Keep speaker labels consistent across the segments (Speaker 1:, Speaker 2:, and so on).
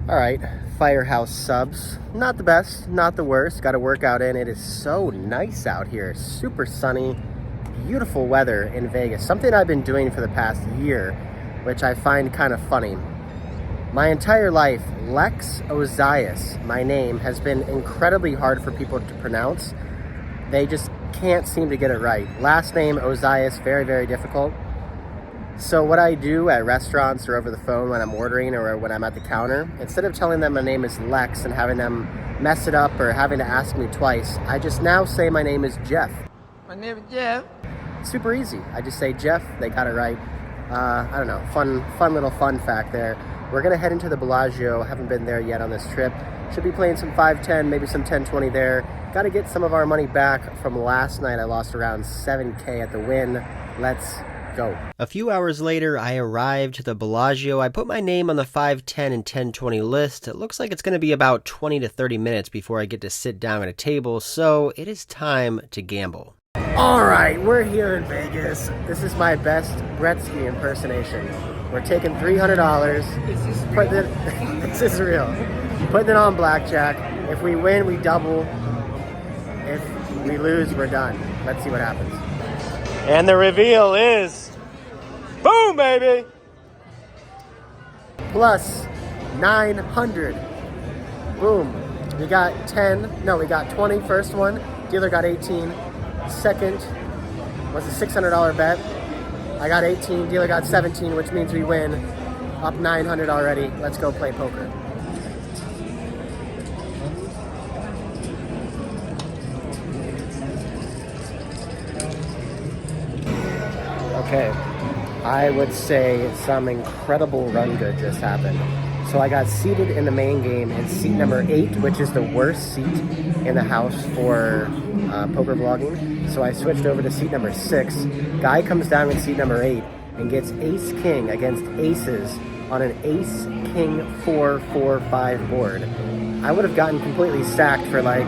Speaker 1: All right, Firehouse subs. Not the best, not the worst. Got a workout in. It is so nice out here. Super sunny, beautiful weather in Vegas. Something I've been doing for the past year, which I find kind of funny. My entire life, Lex Ozias, my name, has been incredibly hard for people to pronounce. They just can't seem to get it right. Last name, Ozias, very, very difficult. So what I do at restaurants or over the phone when I'm ordering or when I'm at the counter, instead of telling them my name is Lex and having them mess it up or having to ask me twice, I just now say my name is Jeff.
Speaker 2: My name is Jeff.
Speaker 1: Super easy. I just say Jeff, they got it right. I don't know, fun little fun fact there. We're gonna head into the Bellagio. Haven't been there yet on this trip. Should be playing some 5-10, maybe some 10-20 there. Got to get some of our money back from last night. I lost around 7K at the win. Let's go. A few hours later, I arrived to the Bellagio. I put my name on the 5-10 and 10-20 list. It looks like it's going to be about 20 to 30 minutes before I get to sit down at a table, so it is time to gamble. All right, we're here in Vegas. This is my best Gretzky impersonation. We're taking $300. This is real. Putting it on Blackjack. If we win, we double. If we lose, we're done. Let's see what happens. And the reveal is, boom, baby! Plus 900. Boom. We got 20 first one. Dealer got 18. Second was a $600 bet. I got 18. Dealer got 17, which means we win. Up 900 already. Let's go play poker. Okay, I would say some incredible run good just happened. So I got seated in the main game in seat number 8, which is the worst seat in the house for poker vlogging. So I switched over to seat number 6. Guy comes down in seat number 8 and gets ace king against aces on an ace king 4-4-5 board. I would have gotten completely stacked for like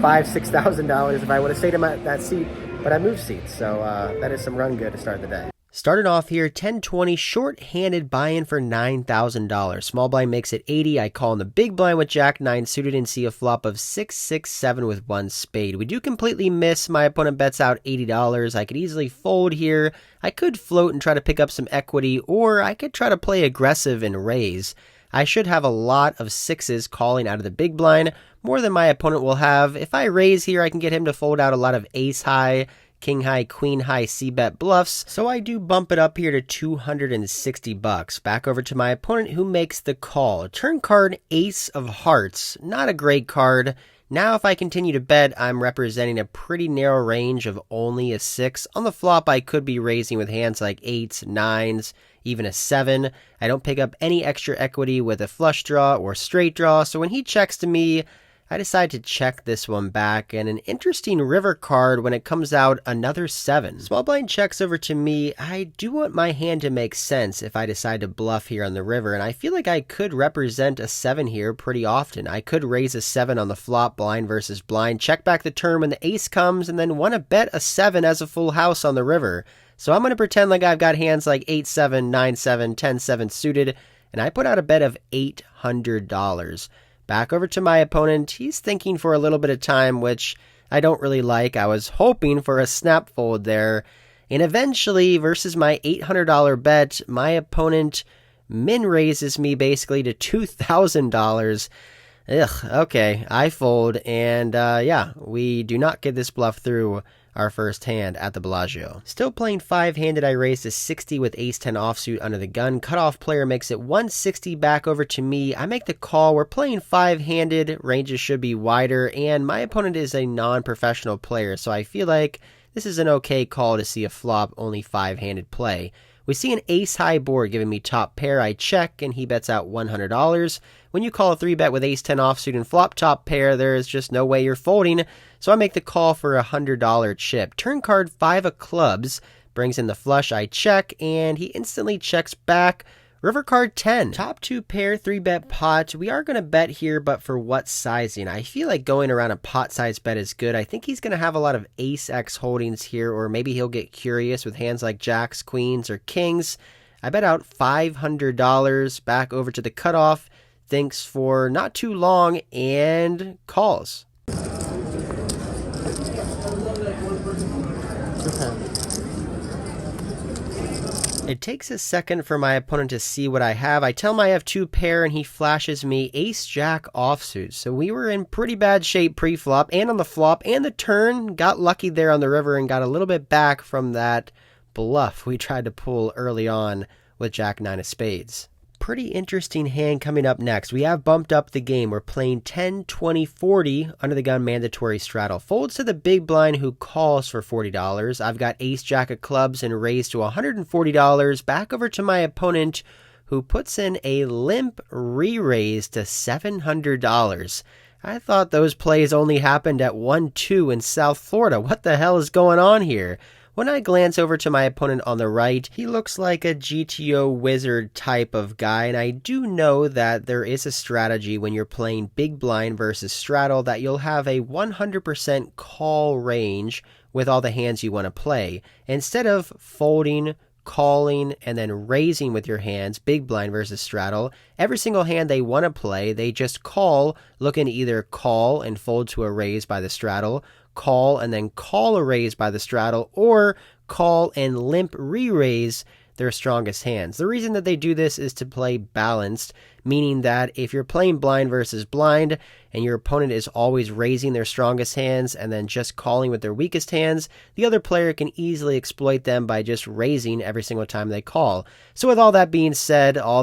Speaker 1: $5,000-$6,000 if I would have stayed in that seat. But I moved seats, so that is some run good to start the day. Started off here, 10-20, short-handed buy-in for $9,000. Small blind makes it 80. I call in the big blind with Jack-9 suited and see a flop of 6-6-7 with 1 spade. We do completely miss. My opponent bets out $80. I could easily fold here. I could float and try to pick up some equity, or I could try to play aggressive and raise. I should have a lot of 6s calling out of the big blind, more than my opponent will have. If I raise here, I can get him to fold out a lot of ace high, king high, queen high c-bet bluffs, so I do bump it up here to $260. Back over to my opponent who makes the call. Turn card ace of hearts, not a great card. Now if I continue to bet, I'm representing a pretty narrow range of only a 6. On the flop, I could be raising with hands like 8s, 9s, even a 7. I don't pick up any extra equity with a flush draw or straight draw, so when he checks to me, I decide to check this one back, and an interesting river card when it comes out, another 7. Small blind checks over to me. I do want my hand to make sense if I decide to bluff here on the river, and I feel like I could represent a 7 here pretty often. I could raise a 7 on the flop, blind versus blind, check back the turn when the ace comes, and then want to bet a 7 as a full house on the river. So I'm going to pretend like I've got hands like 8-7, 9-7, 10-7 suited, and I put out a bet of $800. Back over to my opponent. He's thinking for a little bit of time, which I don't really like. I was hoping for a snap fold there. And eventually, versus my $800 bet, my opponent min raises me basically to $2,000. Ugh, okay, I fold. And yeah, we do not get this bluff through our first hand at the Bellagio. Still playing 5-handed, I raised a 60 with ace-10 offsuit under the gun. Cutoff player makes it 160 back over to me. I make the call. We're playing 5-handed. Ranges should be wider, and my opponent is a non-professional player, so I feel like this is an okay call to see a flop, only 5-handed play. We see an ace-high board giving me top pair. I check, and he bets out $100. When you call a 3-bet with ace-10 offsuit and flop top pair, there is just no way you're folding, so I make the call for a $100 chip. Turn card 5 of clubs, brings in the flush. I check, and he instantly checks back. River card 10. Top 2 pair, 3-bet pot. We are going to bet here, but for what sizing? I feel like going around a pot size bet is good. I think he's going to have a lot of ace-x holdings here, or maybe he'll get curious with hands like jacks, queens, or kings. I bet out $500 back over to the cutoff. thinks for not too long and calls. It takes a second for my opponent to see what I have. I tell him I have 2 pair, and he flashes me ace-jack offsuit. So we were in pretty bad shape pre-flop and on the flop and the turn. Got lucky there on the river and got a little bit back from that bluff we tried to pull early on with jack-9 of spades. Pretty interesting hand coming up next. We have bumped up the game. We're playing 10, 20, 40 under the gun mandatory straddle. Folds to the big blind who calls for $40. I've got ace-jack of clubs and raised to $140. Back over to my opponent who puts in a limp re-raise to $700. I thought those plays only happened at 1-2 in South Florida. What the hell is going on here? When I glance over to my opponent on the right, he looks like a GTO wizard type of guy, and I do know that there is a strategy when you're playing big blind versus straddle that you'll have a 100% call range with all the hands you want to play. Instead of folding, calling, and then raising with your hands, big blind versus straddle, every single hand they want to play, they just call, looking to either call and fold to a raise by the straddle, call and then call a raise by the straddle, or call and limp re-raise their strongest hands. The reason that they do this is to play balanced, meaning that if you're playing blind versus blind and your opponent is always raising their strongest hands and then just calling with their weakest hands, the other player can easily exploit them by just raising every single time they call. So with all that being said, all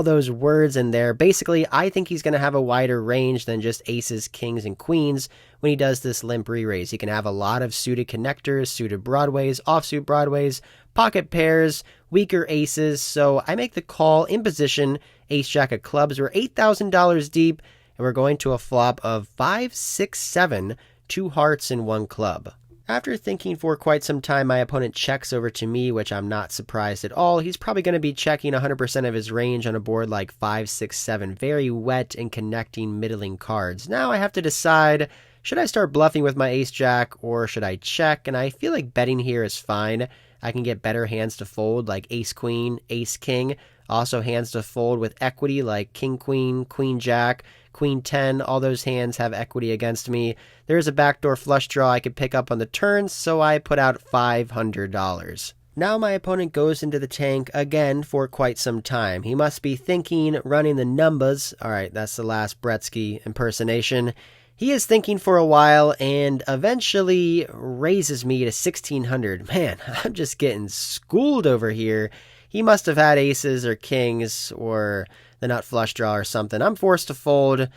Speaker 1: those words in there, basically I think he's going to have a wider range than just aces, kings, and queens when he does this limp re-raise. He can have a lot of suited connectors, suited broadways, offsuit broadways, pocket pairs, weaker aces, so I make the call in position, ace-jack of clubs. We're $8,000 deep, and we're going to a flop of 5, 6, 7, 2 hearts and 1 club. After thinking for quite some time, my opponent checks over to me, which I'm not surprised at all. He's probably going to be checking 100% of his range on a board like 5, 6, 7, very wet and connecting middling cards. Now I have to decide, should I start bluffing with my ace-jack or should I check? And I feel like betting here is fine. I can get better hands to fold like ace-queen, ace-king. Also hands to fold with equity like king-queen, queen-jack, queen-10. All those hands have equity against me. There's a backdoor flush draw I could pick up on the turn, so I put out $500. Now my opponent goes into the tank again for quite some time. He must be thinking, running the numbers. All right, that's the last Bretsky impersonation. He is thinking for a while and eventually raises me to 1,600. Man, I'm just getting schooled over here. He must have had aces or kings or the nut flush draw or something. I'm forced to fold.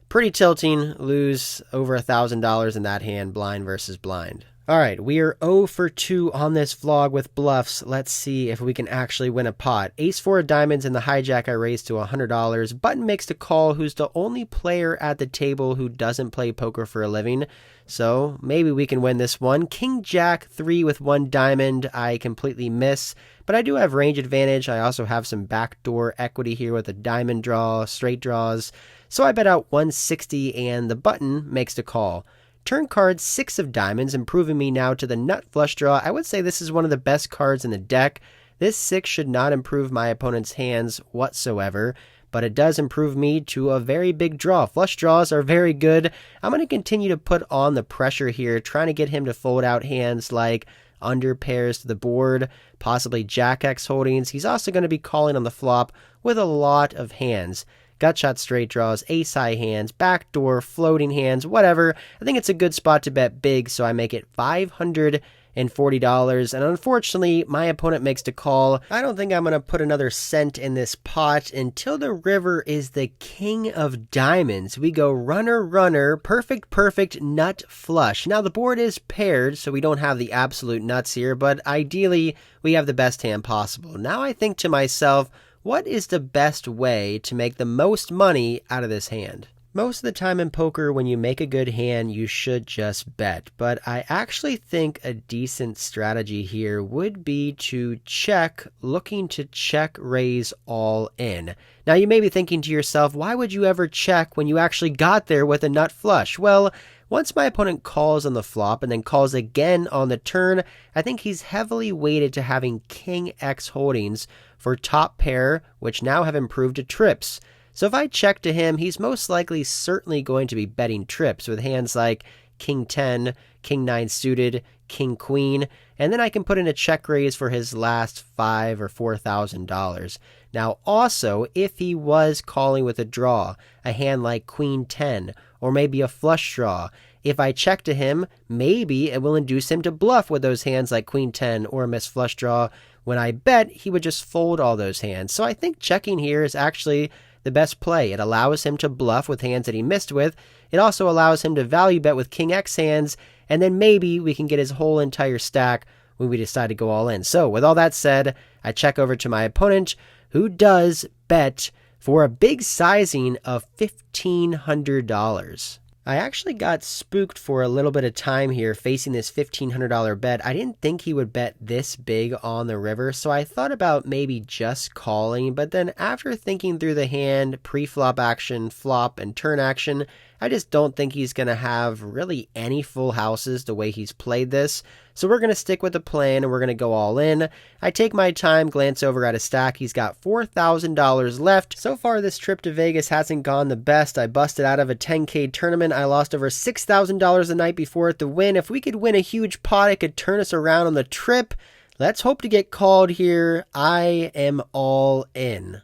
Speaker 1: Pretty tilting. Lose over $1,000 in that hand, blind versus blind. All right, we are 0 for 2 on this vlog with bluffs. Let's see if we can actually win a pot. Ace-4 of diamonds in the hijack I raised to $100. Button makes the call, who's the only player at the table who doesn't play poker for a living. So maybe we can win this one. King-jack 3 with 1 diamond. I completely miss, but I do have range advantage. I also have some backdoor equity here with a diamond draw, straight draws. So I bet out 160 and the button makes the call. Turn card 6 of diamonds, improving me now to the nut flush draw. I would say this is one of the best cards in the deck. This 6 should not improve my opponent's hands whatsoever, but it does improve me to a very big draw. Flush draws are very good. I'm going to continue to put on the pressure here, trying to get him to fold out hands like under pairs to the board, possibly Jack X holdings. He's also going to be calling on the flop with a lot of hands. Gut shot straight draws, ace high hands, backdoor, floating hands, whatever. I think it's a good spot to bet big, so I make it $540. And unfortunately, my opponent makes the call. I don't think I'm going to put another cent in this pot until the river is the king of diamonds. We go runner, runner, perfect, perfect, nut flush. Now the board is paired, so we don't have the absolute nuts here, but ideally we have the best hand possible. Now I think to myself, what is the best way to make the most money out of this hand? Most of the time in poker, when you make a good hand, you should just bet. But I actually think a decent strategy here would be to check, looking to check raise all in. Now you may be thinking to yourself, why would you ever check when you actually got there with a nut flush? Well, once my opponent calls on the flop and then calls again on the turn, I think he's heavily weighted to having King X holdings for top pair, which now have improved to trips. So if I check to him, he's most likely certainly going to be betting trips with hands like King 10, King 9 suited, King Queen, and then I can put in a check raise for his last $5,000 or $4,000. Now also, if he was calling with a draw, a hand like Queen 10, or maybe a flush draw, if I check to him, maybe it will induce him to bluff with those hands like Queen 10 or a miss flush draw. When I bet, he would just fold all those hands. So I think checking here is actually the best play. It allows him to bluff with hands that he missed with. It also allows him to value bet with King X hands, and then maybe we can get his whole entire stack when we decide to go all in. So with all that said, I check over to my opponent, who does bet for a big sizing of $1,500. I actually got spooked for a little bit of time here facing this $1,500 bet. I didn't think he would bet this big on the river, so I thought about maybe just calling, but then after thinking through the hand, pre-flop action, flop, and turn action, I just don't think he's going to have really any full houses the way he's played this. So we're going to stick with the plan and we're going to go all in. I take my time, glance over at his stack. He's got $4,000 left. So far this trip to Vegas hasn't gone the best. I busted out of a 10K tournament. I lost over $6,000 the night before at the win. If we could win a huge pot, it could turn us around on the trip. Let's hope to get called here. I am all in.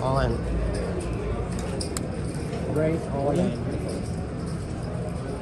Speaker 1: All in. Right, all in.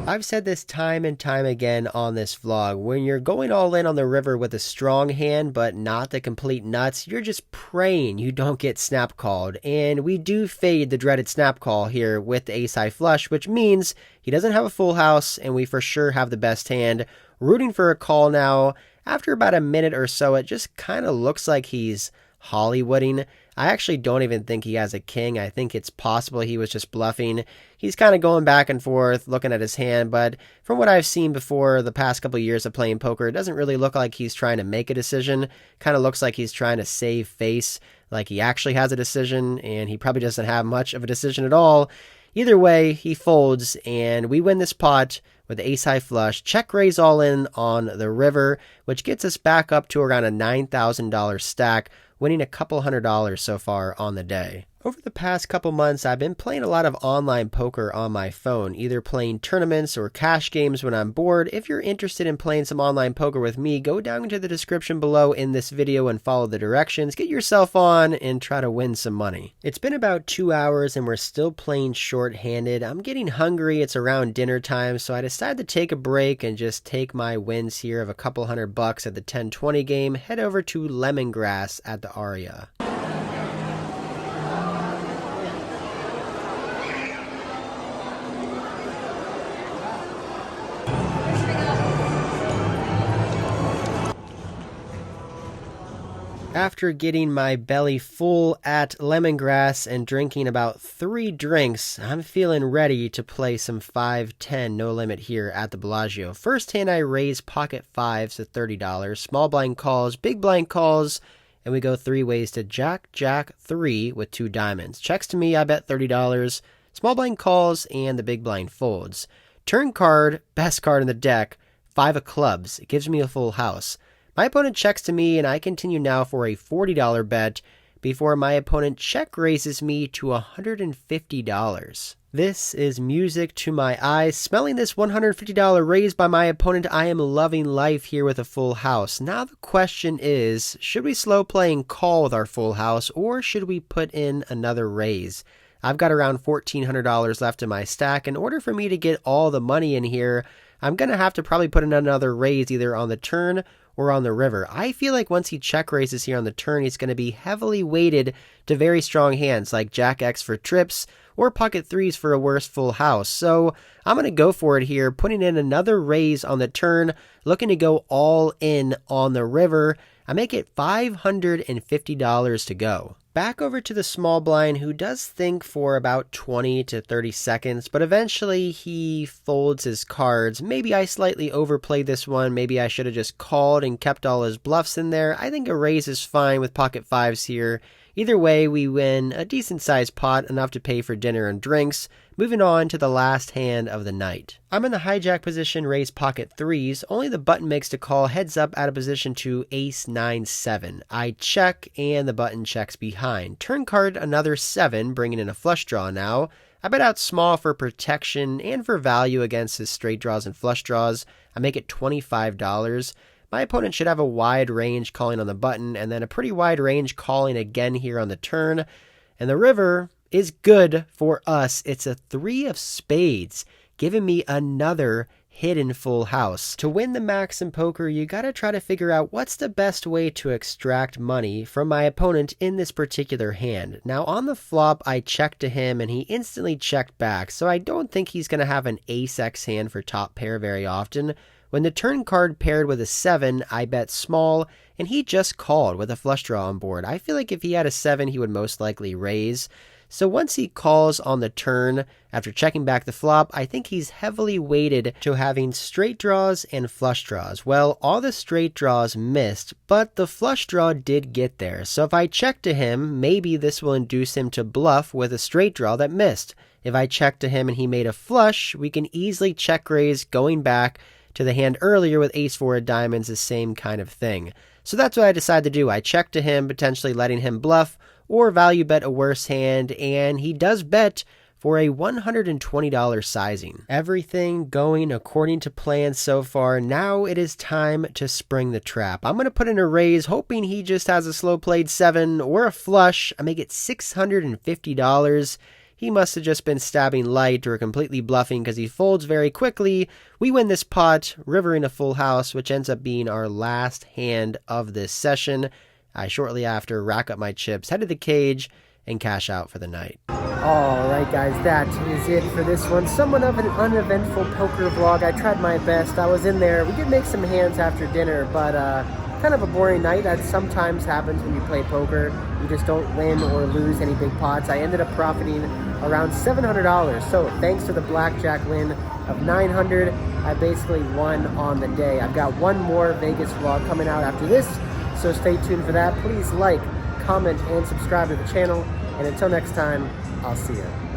Speaker 1: I've said this time and time again on this vlog. When you're going all in on the river with a strong hand but not the complete nuts, you're just praying you don't get snap called. And we do fade the dreaded snap call here with the ace high flush, which means he doesn't have a full house and we for sure have the best hand. Rooting for a call now. After about a minute or so, it just kind of looks like he's Hollywooding. I actually don't even think he has a king. I think it's possible he was just bluffing. He's kind of going back and forth, looking at his hand, but from what I've seen before the past couple of years of playing poker, it doesn't really look like he's trying to make a decision. Kind of looks like he's trying to save face, like he actually has a decision, and he probably doesn't have much of a decision at all. Either way, he folds, and we win this pot with the ace high flush, check raise all in on the river, which gets us back up to around a $9,000 stack, winning a couple $100 so far on the day. Over the past couple months, I've been playing a lot of online poker on my phone, either playing tournaments or cash games when I'm bored. If you're interested in playing some online poker with me, go down into the description below in this video and follow the directions. Get yourself on and try to win some money. It's been about 2 hours and we're still playing short-handed. I'm getting hungry. It's around dinner time, so I decided to take a break and just take my wins here of a couple $100 at the 10-20 game, head over to Lemongrass at the Aria. After getting my belly full at Lemongrass and drinking about 3 drinks, I'm feeling ready to play some 5-10 no limit here at the Bellagio. First hand I raise pocket 5s to $30, small blind calls, big blind calls, and we go 3 ways to Jack, Jack, 3 with 2 diamonds. Checks to me, I bet $30, small blind calls, and the big blind folds. Turn card, best card in the deck, 5 of clubs. It gives me a full house. My opponent checks to me, and I continue now for a $40 bet before my opponent check raises me to $150. This is music to my eyes. Smelling this $150 raise by my opponent, I am loving life here with a full house. Now the question is, should we slow play and call with our full house, or should we put in another raise? I've got around $1,400 left in my stack. In order for me to get all the money in here, I'm going to have to probably put in another raise either on the turn or on the river. I feel like once he check raises here on the turn, he's going to be heavily weighted to very strong hands like Jack X for trips or pocket 3s for a worse full house. So I'm going to go for it here, putting in another raise on the turn, looking to go all in on the river. I make it $550 to go. Back over to the small blind, who does think for about 20 to 30 seconds, but eventually he folds his cards. Maybe I slightly overplayed this one. Maybe I should have just called and kept all his bluffs in there. I think a raise is fine with pocket 5s here. Either way, we win a decent-sized pot, enough to pay for dinner and drinks. Moving on to the last hand of the night. I'm in the hijack position, raise pocket threes. Only the button makes a call, heads up out of position to ace 9-7. I check, and the button checks behind. Turn card, another 7, bringing in a flush draw now. I bet out small for protection and for value against his straight draws and flush draws. I make it $25. My opponent should have a wide range calling on the button, and then a pretty wide range calling again here on the turn. And the river is good for us. It's a 3 of spades, giving me another hidden full house. To win the max in poker, you gotta try to figure out what's the best way to extract money from my opponent in this particular hand. Now on the flop, I checked to him and he instantly checked back, so I don't think he's gonna have an ace-x hand for top pair very often. When the turn card paired with a 7, I bet small, and he just called with a flush draw on board. I feel like if he had a 7, he would most likely raise. So once he calls on the turn, after checking back the flop, I think he's heavily weighted to having straight draws and flush draws. Well, all the straight draws missed, but the flush draw did get there. So if I check to him, maybe this will induce him to bluff with a straight draw that missed. If I check to him and he made a flush, we can easily check raise going back to the hand earlier with ace-4 of diamonds, the same kind of thing. So that's what I decided to do. I checked to him, potentially letting him bluff or value bet a worse hand, and he does bet for a $120 sizing. Everything going according to plan so far. Now it is time to spring the trap. I'm going to put in a raise, hoping he just has a slow played 7 or a flush. I make it $650. He must have just been stabbing light or completely bluffing because he folds very quickly. We win this pot, rivering a full house, which ends up being our last hand of this session. I shortly after rack up my chips, head to the cage, and cash out for the night. Alright guys, that is it for this one. Somewhat of an uneventful poker vlog. I tried my best. I was in there. We did make some hands after dinner, but kind of a boring night. That sometimes happens when you play poker. You just don't win or lose any big pots. I ended up profiting around $700. So thanks to the blackjack win of $900, I basically won on the day. I've got one more Vegas vlog coming out after this, so stay tuned for that. Please like, comment, and subscribe to the channel. And until next time, I'll see you.